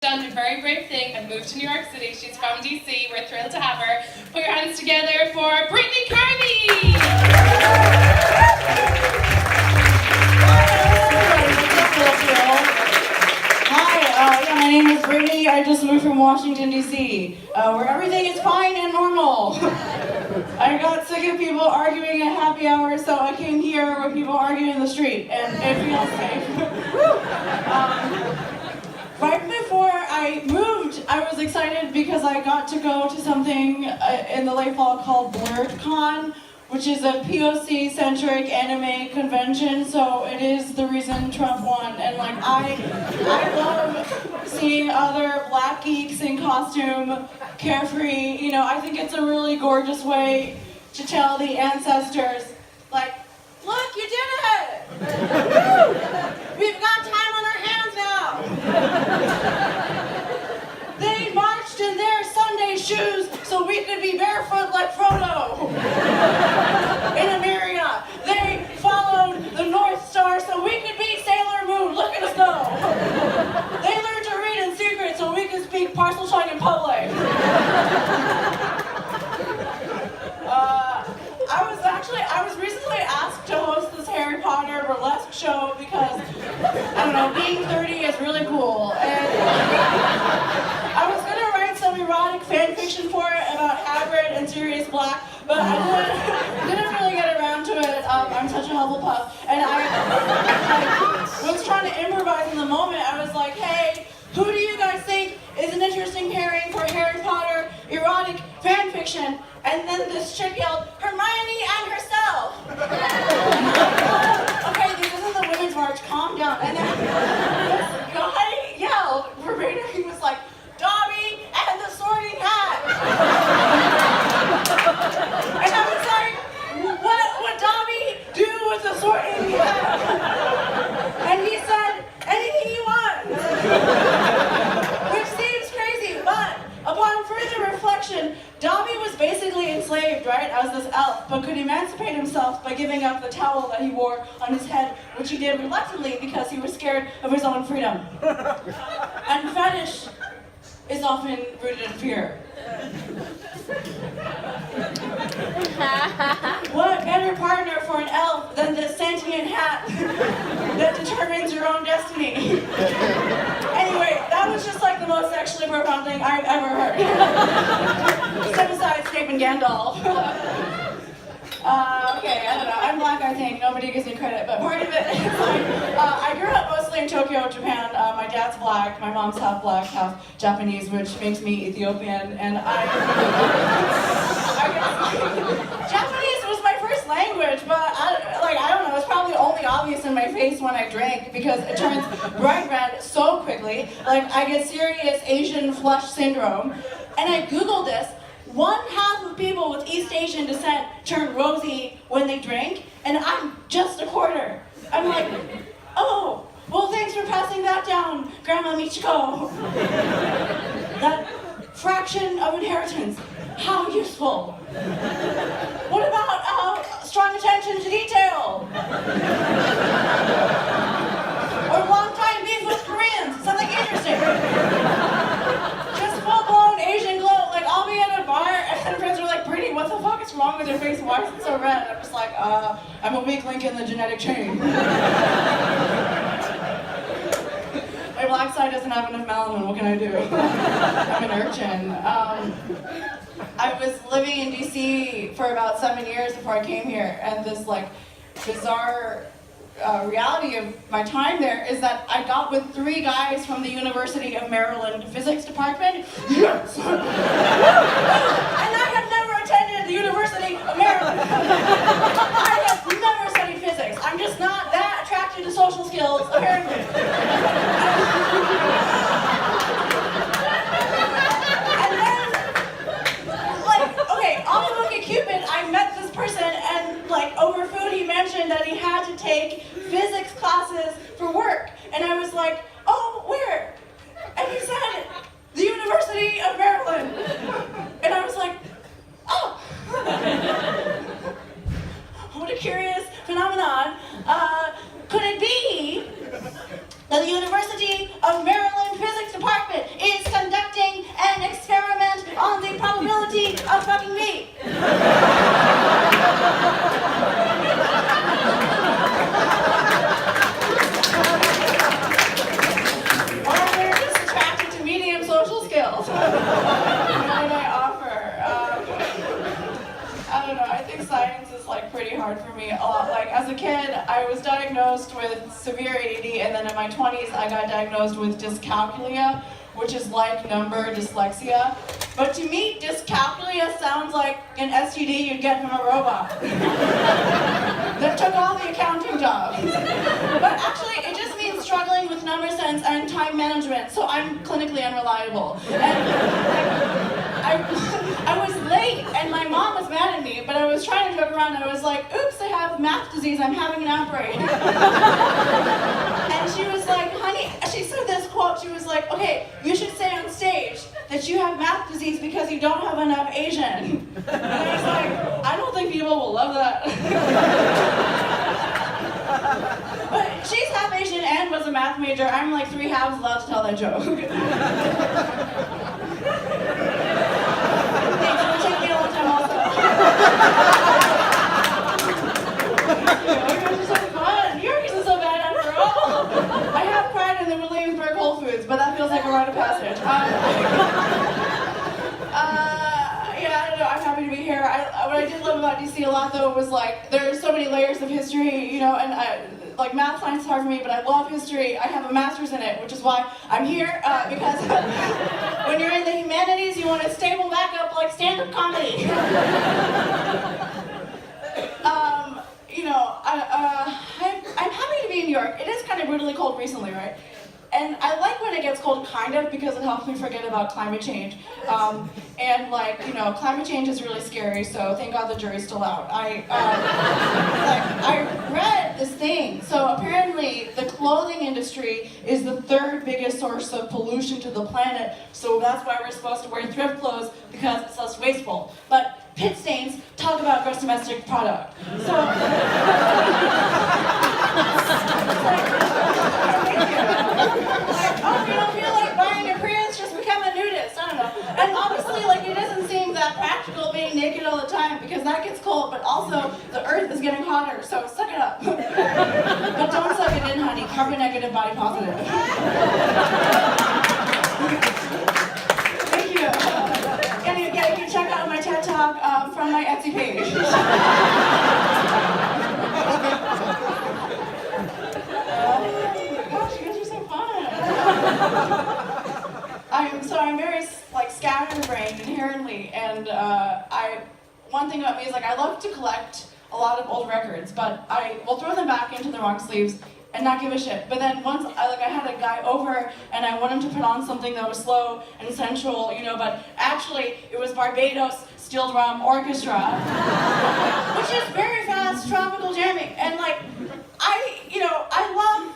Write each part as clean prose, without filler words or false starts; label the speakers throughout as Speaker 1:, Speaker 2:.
Speaker 1: done a very brave thing and moved to New York City. She's from DC. We're thrilled to have her. Put your hands together for Brittany Carney!
Speaker 2: Hi, my name is Brittany. I just moved from Washington, D.C., where everything is fine and normal. I got sick of people arguing at happy hour, so I came here where people argue in the street, and it feels safe. Right before I moved, I was excited because I got to go to something in the late fall called BlurredCon, which is a POC-centric anime convention, so it is the reason Trump won. And like, I love seeing other black geeks in costume, carefree. You know, I think it's a really gorgeous way to tell the ancestors, like, look, you did it! We've got time on our hands now! They marched in their Sunday shoes so we could be barefoot like Frodo in Ameria. They followed the North Star so we could be Sailor Moon. Look at us go. They learned to read in secret so we could speak parcel tongue in public. I was recently asked to host this Harry Potter burlesque show because, I don't know, being 30 is really cool. And I was going to write some erotic fan fiction for it about Hagrid and Sirius Black, but I didn't really get around to it. I'm such a Hufflepuff. And I was trying to improvise in the moment. I was like, hey, who do you guys think is an interesting pairing for Harry Potter erotic fan fiction? And then this chick yelled, Hermione and herself! Okay, this isn't the Women's March, calm down. And then this guy yelled, verbatim, he was like, Dobby and the Sorting Hat! And I was like, what would Dobby do with the Sorting Hat? And he said, anything you want! Which seems crazy, but upon further reflection, Dobby was basically enslaved, right, as this elf, but could emancipate himself by giving up the towel that he wore on his head, which he did reluctantly because he was scared of his own freedom. And fetish is often rooted in fear. What better partner for an elf than this sentient hat that determines your own destiny? Anyway, that was just like the most sexually profound thing I've ever heard. Step aside, Snape and Gandalf. Okay, I don't know. I'm black, I think. Nobody gives me credit, but part of it is like, I grew up mostly in Tokyo, Japan. My dad's black, my mom's half black, half Japanese, which makes me Ethiopian, and I guess Japanese was my first language, but I don't know, it's probably only obvious in my face when I drink because it turns bright red so quickly. Like, I get serious Asian flush syndrome, and I Googled this. 1/2 of people with East Asian descent turn rosy when they drink, and I'm just a quarter. I'm like, oh, well, thanks for passing that down, Grandma Michiko. That fraction of inheritance, how useful. What about strong attention to detail? Or long-time beef with Koreans, something interesting. Just full-blown Asian glow, like I'll be at a bar and friends are like, Brittany, what the fuck is wrong with your face? Why is it so red? And I'm just like, I'm a weak link in the genetic chain. My black side doesn't have enough melanin, what can I do? I'm an urchin. I was living in DC for about 7 years before I came here, and this like bizarre reality of my time there is that I got with 3 guys from the University of Maryland physics department. Yes! And I have never attended the University of Maryland. I have never studied physics. I'm just not that attracted to social skills, apparently. And then, like, okay, on OkCupid, I met this person and, like, over food he mentioned that he had to take physics classes for work. And I was like, oh, where? And he said, the University of Maryland. And I was like, oh. What a curious phenomenon. Could it be that the University kid, I was diagnosed with severe ADD, and then in my 20s, I got diagnosed with dyscalculia, which is like number dyslexia. But to me, dyscalculia sounds like an STD you'd get from a robot that took all the accounting jobs. But actually, it just means struggling with number sense and time management, so I'm clinically unreliable. And I was late, and my mom was mad at me, but I was trying to joke around. I was like, oops, I have math disease, I'm having an outbreak. And she was like, honey, she said this quote, she was like, okay, you should say on stage that you have math disease because you don't have enough Asian. And I was like, I don't think people will love that. But she's half Asian and was a math major. I'm like 3 halves allowed to tell that joke. Thanks for taking me a long time also. Thank you. It's so fun. New York isn't so bad after all. I have pride in the Williamsburg Whole Foods, but that feels like a rite of passage. Yeah, I don't know. I'm happy to be here. What I did love about DC a lot, though, was like there's so many layers of history, you know, and like math science is hard for me, but I love history. I have a master's in it, which is why I'm here, because when you're in the humanities, you want a stable backup like stand-up comedy. You know, I'm happy to be in New York. It is kind of brutally cold recently, right? And I like when it gets cold, kind of, because it helps me forget about climate change. And like, you know, climate change is really scary, so thank God the jury's still out. I read this thing. So apparently the clothing industry is the 3rd biggest source of pollution to the planet. So that's why we're supposed to wear thrift clothes, because it's less wasteful. But pit stains talk about gross domestic product. So, you don't feel like buying a Prius, just become a nudist, I don't know. And obviously, like, it doesn't seem that practical being naked all the time, because that gets cold, but also the earth is getting hotter, so suck it up. But don't suck it in, honey. Carbon negative, body positive. Thank you. And you can check out my TED Talk from my Etsy page. I'm very like scatterbrained inherently, and one thing about me is like I love to collect a lot of old records, but I will throw them back into the wrong sleeves and not give a shit. But then once I had a guy over and I wanted to put on something that was slow and sensual, you know, but actually it was Barbados Steel Drum Orchestra, which is very fast tropical jamming, and like I love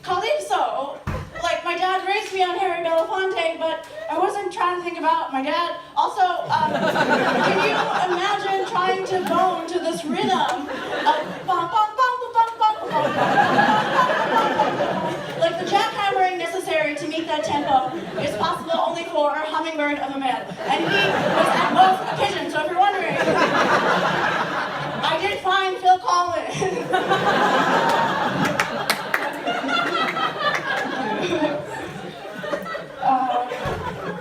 Speaker 2: calypso. Like, my dad raised me on Harry Belafonte, but I wasn't trying to think about my dad. Also, can you imagine trying to bone to this rhythm of bum, bum, bum, bum, bum, bum, bum, bum, like, the jackhammering necessary to meet that tempo is possible only for a hummingbird of a man. And he was at most a pigeon, so if you're wondering, I did find Phil Collins.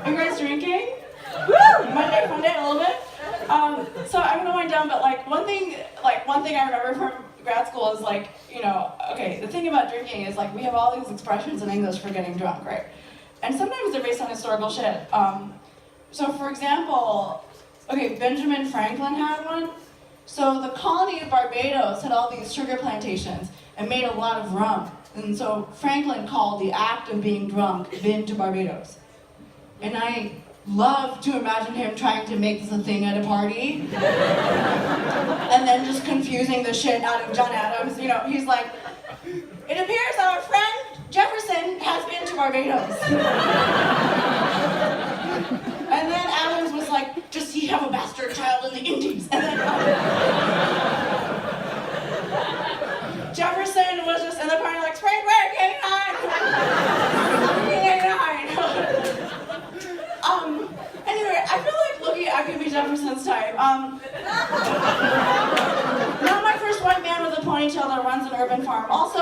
Speaker 2: Are you guys drinking? Woo! Fun day, a little bit. So I'm gonna wind down, but one thing I remember from grad school is okay, the thing about drinking is we have all these expressions in English for getting drunk, right? And sometimes they're based on historical shit. So for example, Benjamin Franklin had one. So the colony of Barbados had all these sugar plantations and made a lot of rum. And so Franklin called the act of being drunk "Vin to Barbados." And I love to imagine him trying to make this a thing at a party. And then just confusing the shit out of John Adams. You know, he's like, "It appears our friend Jefferson has been to Barbados." And then Adams was like, "Does he have a bastard child in the Indies?" And then Jefferson was just in the party like, "Spring break, 89! 89! Anyway, I feel like I could be Jefferson's type. Not my first white man with a ponytail that runs an urban farm. Also,